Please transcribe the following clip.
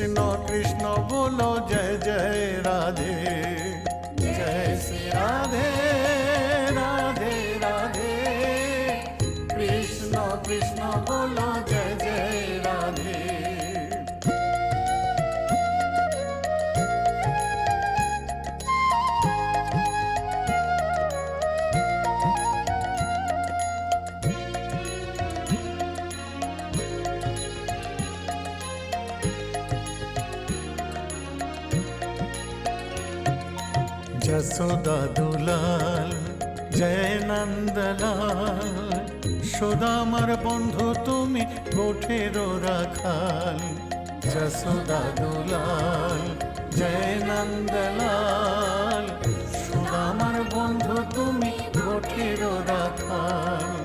কৃষ্ণ কৃষ্ণ বলো জয় জয় রাধে, জয় শ্রী রাধে রাধে রাধে। কৃষ্ণ কৃষ্ণ বলো জয় জয় রাধে। যশোদা দুলাল জয় নন্দলাল, সুদামার বন্ধু তুমি গোঠের রাখাল। যশোদা দুলাল জয় নন্দলাল, সুদামার বন্ধু তুমি গোঠের রাখাল।